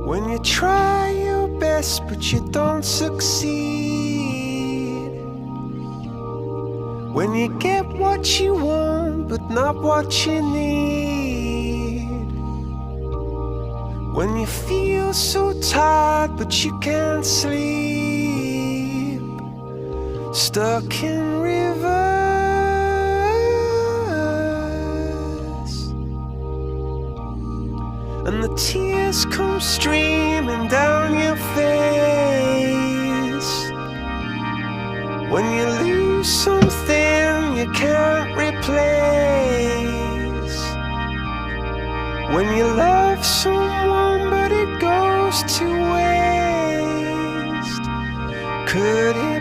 When you try your best but you don't succeed. When you get what you want but not what you need. When you feel so tired but you can't sleep. Stuck in rivers. And the tears come streaming down your face. When you lose something you can't replace. When you love someone but it goes to waste. Could it